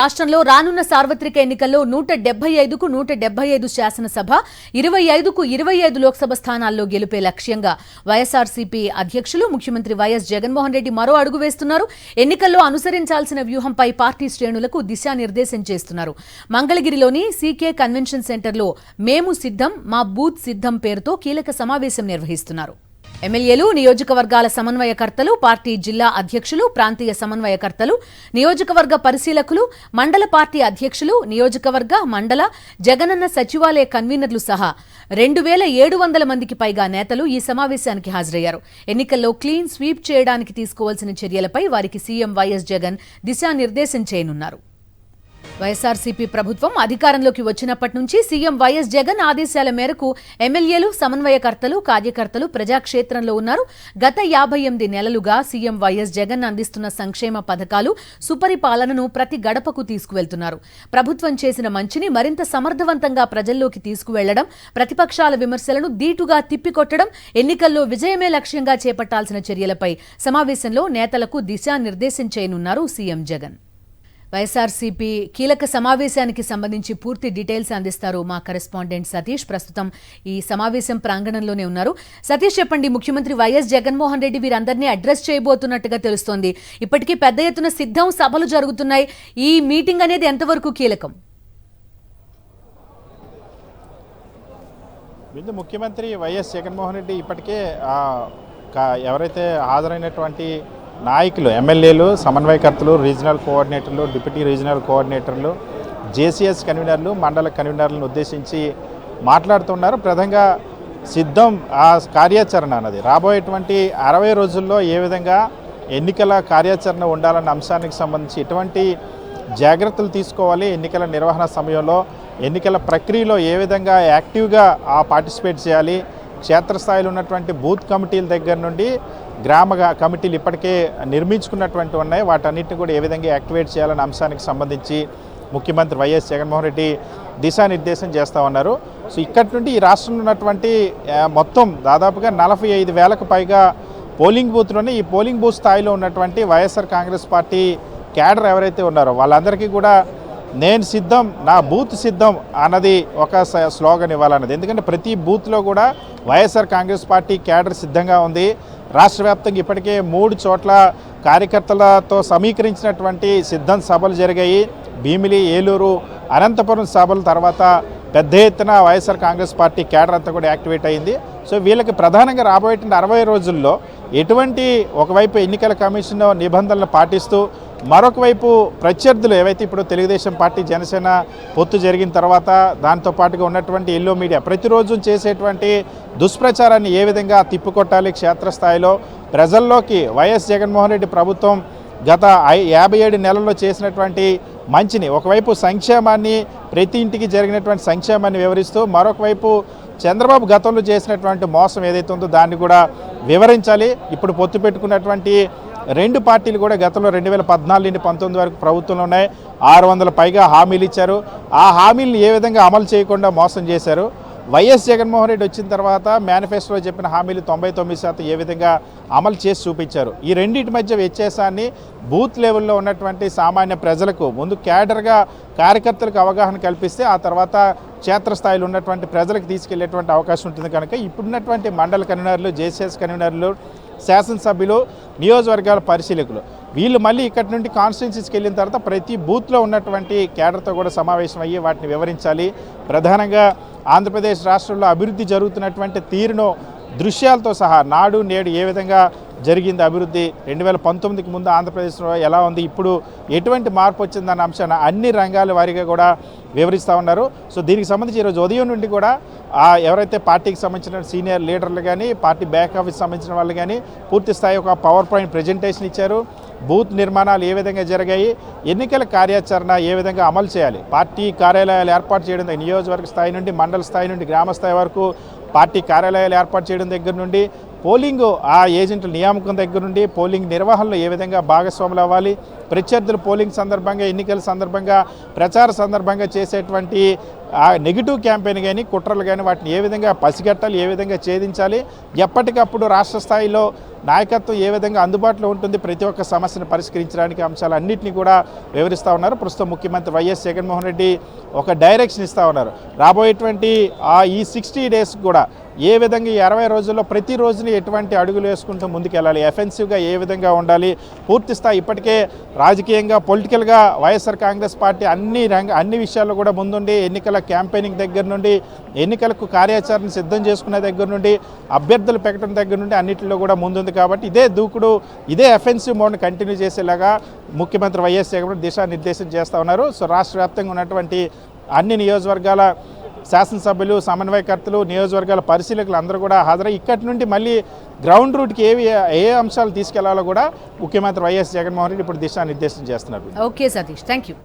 రాష్ట్రంలో రానున్న సార్వత్రిక ఎన్నికల్లో 175కు 175 శాసనసభ 25కు 25 లోక్సభ స్థానాల్లో గెలుపే లక్ష్యంగా వైఎస్ఆర్సీపీ అధ్యక్షులు ముఖ్యమంత్రి వైఎస్ జగన్మోహన్ రెడ్డి మరో అడుగు వేస్తున్నారు. ఎన్నికల్లో అనుసరించాల్సిన వ్యూహంపై పార్టీ శ్రేణులకు దిశానిర్దేశం చేస్తున్నారు. మంగళగిరిలోని సీకే కన్వెన్షన్ సెంటర్లో మేము సిద్ధం మా బూత్ సిద్ధం పేరుతో కీలక సమావేశం నిర్వహిస్తున్నారు. ఎమ్మెల్యేలు, నియోజకవర్గాల సమన్వయకర్తలు, పార్టీ జిల్లా అధ్యక్షులు, ప్రాంతీయ సమన్వయకర్తలు, నియోజకవర్గ పరిశీలకులు, మండల పార్టీ అధ్యక్షులు, నియోజకవర్గ, మండల, జగనన్న సచివాలయ కన్వీనర్లు సహా 2700 మందికి పైగా నేతలు ఈ సమావేశానికి హాజరయ్యారు. ఎన్నికల్లో క్లీన్ స్వీప్ చేయడానికి తీసుకోవాల్సిన చర్యలపై వారికి సీఎం వైఎస్ జగన్ దిశానిర్దేశం చేయనున్నారు. వైఎస్ఆర్సీపీ ప్రభుత్వం అధికారంలోకి వచ్చినప్పటి నుంచి సీఎం వైఎస్ జగన్ ఆదేశాల మేరకు ఎమ్మెల్యేలు, సమన్వయకర్తలు, కార్యకర్తలు ప్రజాక్షేత్రంలో ఉన్నారు. గత 58 నెలలుగా సీఎం వైఎస్ జగన్ అందిస్తున్న సంక్షేమ పథకాలు, సుపరిపాలనను ప్రతి గడపకు తీసుకువెళ్తున్నారు. ప్రభుత్వం చేసిన మంచిని మరింత సమర్థవంతంగా ప్రజల్లోకి తీసుకువెళ్లడం, ప్రతిపక్షాల విమర్శలను ధీటుగా తిప్పికొట్టడం, ఎన్నికల్లో విజయమే లక్ష్యంగా చేపట్టాల్సిన చర్యలపై సమావేశంలో నేతలకు దిశానిర్దేశం చేయనున్నారు సీఎం జగన్. వైఎస్ఆర్సీపీ కీలక సమావేశానికి సంబంధించి పూర్తి డీటెయిల్స్ అందిస్తారు మా కరెస్పాండెంట్ సతీష్. ప్రస్తుతం ఈ సమావేశం ప్రాంగణంలోనే ఉన్నారు. సతీష్, చెప్పండి, ముఖ్యమంత్రి వైఎస్ జగన్మోహన్ రెడ్డి వీరందరినీ అడ్రస్ చేయబోతున్నట్టుగా తెలుస్తోంది. ఇప్పటికీ పెద్ద ఎత్తున సిద్ధం సభలు జరుగుతున్నాయి. ఈ మీటింగ్ అనేది ఎంతవరకు కీలకం? ముఖ్యమంత్రి వైఎస్ జగన్మోహన్ రెడ్డి ఇప్పటికే ఎవరైతే హాజరైనటువంటి నాయకులు, ఎమ్మెల్యేలు, సమన్వయకర్తలు, రీజనల్ కోఆర్డినేటర్లు, డిప్యూటీ రీజనల్ కోఆర్డినేటర్లు, జేసీఎస్ కన్వీనర్లు, మండల కన్వీనర్లను ఉద్దేశించి మాట్లాడుతున్నారు. ప్రధానంగా సిద్ధం కార్యాచరణ అన్నది రాబోయేటువంటి 60 రోజుల్లో ఏ విధంగా ఎన్నికల కార్యాచరణ ఉండాలన్న అంశానికి సంబంధించి ఎటువంటి జాగ్రత్తలు తీసుకోవాలి, ఎన్నికల నిర్వహణ సమయంలో ఎన్నికల ప్రక్రియలో ఏ విధంగా యాక్టివ్గా పార్టిసిపేట్ చేయాలి, క్షేత్రస్థాయిలో ఉన్నటువంటి బూత్ కమిటీల దగ్గర నుండి గ్రామ కమిటీలు ఇప్పటికే నిర్మించుకున్నటువంటి ఉన్నాయి, వాటన్నిటిని కూడా ఏ విధంగా యాక్టివేట్ చేయాలనే అంశానికి సంబంధించి ముఖ్యమంత్రి వైఎస్ జగన్మోహన్ రెడ్డి దిశానిర్దేశం చేస్తూ ఉన్నారు. సో ఇక్కడి నుండి ఈ రాష్ట్రంలో ఉన్నటువంటి మొత్తం దాదాపుగా 45,000కు పైగా పోలింగ్ బూత్లోనే ఈ పోలింగ్ బూత్ స్థాయిలో ఉన్నటువంటి వైఎస్ఆర్ కాంగ్రెస్ పార్టీ క్యాడర్ ఎవరైతే ఉన్నారో వాళ్ళందరికీ కూడా నేను సిద్ధం, నా బూత్ సిద్ధం అన్నది ఒక స్లోగన్ ఇవ్వాలన్నది. ఎందుకంటే ప్రతి బూత్లో కూడా వైఎస్ఆర్ కాంగ్రెస్ పార్టీ క్యాడర్ సిద్ధంగా ఉంది. రాష్ట్ర వ్యాప్తంగా ఇప్పటికే 3 చోట్ల కార్యకర్తలతో సమీకరించినటువంటి సిద్ధం సభలు జరిగాయి. భీమిలి, ఏలూరు, అనంతపురం సభల తర్వాత పెద్ద ఎత్తున వైఎస్ఆర్ కాంగ్రెస్ పార్టీ క్యాడర్ అంతా కూడా యాక్టివేట్ అయింది. సో వీళ్ళకి ప్రధానంగా రాబోయేటువంటి 60 రోజుల్లో ఎటువంటి ఒకవైపు ఎన్నికల కమిషన్ నిబంధనలు పాటిస్తూ మరొక వైపు ప్రత్యర్థులు ఏవైతే ఇప్పుడు తెలుగుదేశం పార్టీ, జనసేన పొత్తు జరిగిన తర్వాత దాంతోపాటుగా ఉన్నటువంటి ఎల్లో మీడియా ప్రతిరోజు చేసేటువంటి దుష్ప్రచారాన్ని ఏ విధంగా తిప్పికొట్టాలి, క్షేత్రస్థాయిలో ప్రజల్లోకి వైఎస్ జగన్మోహన్ రెడ్డి ప్రభుత్వం గత 57 నెలల్లో చేసినటువంటి మంచిని, ఒకవైపు సంక్షేమాన్ని, ప్రతి ఇంటికి జరిగినటువంటి సంక్షేమాన్ని వివరిస్తూ మరొక వైపు చంద్రబాబు గతంలో చేసినటువంటి మోసం ఏదైతే ఉందో దాన్ని కూడా వివరించాలి. ఇప్పుడు పొత్తు పెట్టుకున్నటువంటి 2 పార్టీలు కూడా గతంలో 2014 నుండి 19 వరకు ప్రభుత్వంలో ఉన్నాయి. 600 పైగా హామీలు ఇచ్చారు. ఆ హామీలను ఏ విధంగా అమలు చేయకుండా మోసం చేశారు. వైఎస్ జగన్మోహన్ రెడ్డి వచ్చిన తర్వాత మేనిఫెస్టోలో చెప్పిన హామీలు 99% ఏ విధంగా అమలు చేసి చూపించారు. ఈ రెండింటి మధ్య వ్యత్యాసాన్ని బూత్ లెవెల్లో ఉన్నటువంటి సామాన్య ప్రజలకు ముందు క్యాడర్గా కార్యకర్తలకు అవగాహన కల్పిస్తే ఆ తర్వాత క్షేత్రస్థాయిలో ఉన్నటువంటి ప్రజలకు తీసుకెళ్లేటువంటి అవకాశం ఉంటుంది. కనుక ఇప్పుడున్నటువంటి మండల కన్వీనర్లు, జేసీఎస్ కన్వీనర్లు, శాసనసభ్యులు, నియోజకవర్గాల పరిశీలకులు వీళ్ళు మళ్ళీ ఇక్కడి నుండి కాన్స్టిట్యున్సీస్కి వెళ్ళిన తర్వాత ప్రతి బూత్లో ఉన్నటువంటి క్యాడర్తో కూడా సమావేశం అయ్యి వాటిని వివరించాలి. ప్రధానంగా ఆంధ్రప్రదేశ్ రాష్ట్రంలో అభివృద్ధి జరుగుతున్నటువంటి తీరును దృశ్యాలతో సహా నాడు నేడు ఏ విధంగా జరిగింది అభివృద్ధి, 2019కి ముందు ఆంధ్రప్రదేశ్లో ఎలా ఉంది, ఇప్పుడు ఎటువంటి మార్పు వచ్చిందన్న అంశాన్ని అన్ని రంగాల వారీగా కూడా వివరిస్తూ ఉన్నారు. సో దీనికి సంబంధించి ఈరోజు ఉదయం నుండి కూడా ఎవరైతే పార్టీకి సంబంధించిన సీనియర్ లీడర్లు కానీ, పార్టీ బ్యాక్ ఆఫీస్ సంబంధించిన వాళ్ళు కానీ పూర్తి స్థాయి ఒక పవర్ పాయింట్ ప్రజెంటేషన్ ఇచ్చారు. బూత్ నిర్మాణాలు ఏ విధంగా జరిగాయి, ఎన్నికల కార్యాచరణ ఏ విధంగా అమలు చేయాలి, పార్టీ కార్యాలయాలు ఏర్పాటు చేయడం, నియోజకవర్గ స్థాయి నుండి మండల స్థాయి నుండి గ్రామ స్థాయి వరకు పార్టీ కార్యాలయాలు ఏర్పాటు చేయడం దగ్గర నుండి పోలింగ్ ఏజెంట్ల నియామకం దగ్గర నుండి పోలింగ్ నిర్వహణలో ఏ విధంగా భాగస్వాములు అవ్వాలి, ప్రత్యర్థులు పోలింగ్ సందర్భంగా, ఎన్నికల సందర్భంగా, ప్రచార సందర్భంగా చేసేటువంటి ఆ నెగిటివ్ క్యాంపెయిన్ కానీ, కుట్రలు కానీ వాటిని ఏ విధంగా పసిగట్టాలి, ఏ విధంగా ఛేదించాలి, ఎప్పటికప్పుడు రాష్ట్ర స్థాయిలో నాయకత్వం ఏ విధంగా అందుబాటులో ఉంటుంది, ప్రతి ఒక్క సమస్యను పరిష్కరించడానికి అంశాలన్నింటినీ కూడా వివరిస్తూ ఉన్నారు. ప్రస్తుతం ముఖ్యమంత్రి వైఎస్ జగన్మోహన్ రెడ్డి ఒక డైరెక్షన్ ఇస్తూ ఉన్నారు. రాబోయేటువంటి ఈ 60 డేస్ కూడా ఏ విధంగా ఈ 60 రోజుల్లో ప్రతి రోజుని ఎటువంటి అడుగులు వేసుకుంటూ ముందుకెళ్ళాలి, ఎఫెన్సివ్గా ఏ విధంగా ఉండాలి, పూర్తి స్థాయి ఇప్పటికే రాజకీయంగా, పొలిటికల్గా వైఎస్ఆర్ కాంగ్రెస్ పార్టీ అన్ని విషయాల్లో కూడా ముందుండి ఎన్నికల క్యాంపెయినింగ్ దగ్గర నుండి, ఎన్నికలకు కార్యాచరణ సిద్ధం చేసుకునే దగ్గర నుండి, అభ్యర్థుల ప్రకటన దగ్గర నుండి అన్నింటిలో కూడా ముందుంది. కాబట్టి ఇదే దూకుడు, ఇదే ఎఫెన్సివ్ మోడ్ని కంటిన్యూ చేసేలాగా ముఖ్యమంత్రి వైఎస్ జగన్ దిశానిర్దేశం చేస్తూ ఉన్నారు. సో రాష్ట్ర వ్యాప్తంగా ఉన్నటువంటి అన్ని నియోజకవర్గాల శాసనసభ్యులు, సమన్వయకర్తలు, నియోజకవర్గాల పరిశీలకులు అందరూ కూడా హాజరై ఇక్కడి నుండి మళ్ళీ గ్రౌండ్ రూట్కి ఏ అంశాలు తీసుకెళ్లాలో కూడా ముఖ్యమంత్రి వైఎస్ జగన్మోహన్ రెడ్డి ఇప్పుడు దిశానిర్దేశం చేస్తున్నారు. Okay Satish, thank you.